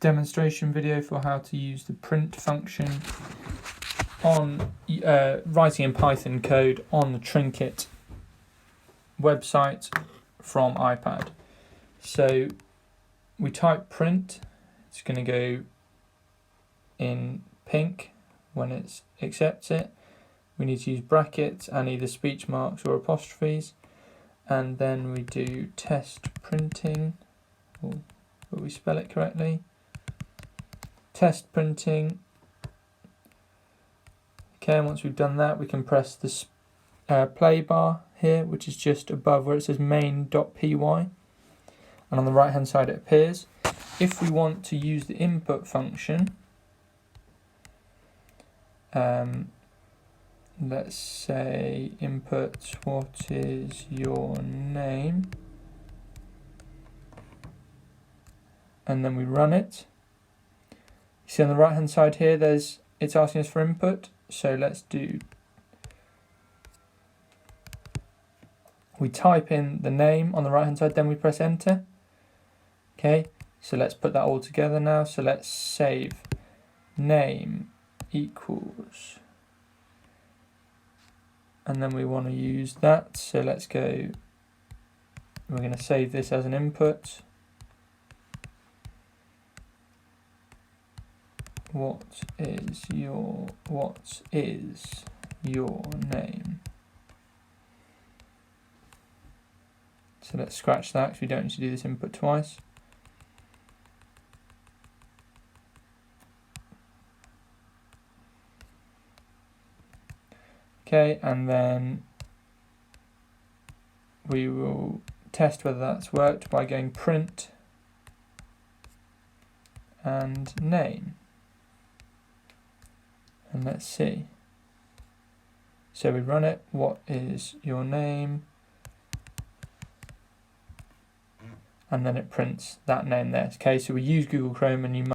demonstration video for how to use the print function on writing in Python code on the Trinket website from iPad. So we type print, it's going to go in pink when it accepts it. We need to use brackets and either speech marks or apostrophes, and then we do test printing, or will we spell it correctly? Test printing. Okay, and once we've done that, we can press this play bar here, which is just above where it says main.py, and on the right hand side it appears. If we want to use the input function, let's say input what is your name, and then we run it. You see on the right hand side here it's asking us for input, so we type in the name on the right hand side, then we press enter. Okay, so let's put that all together now. So let's save name equals, and then we want to use that, so let's go, we're going to save this as an input. What is your name? So let's scratch that because we don't need to do this input twice. Okay, and then we will test whether that's worked by going print and name. And let's see. So we run it, what is your name? And then it prints that name there. Okay, so we use Google Chrome, and you might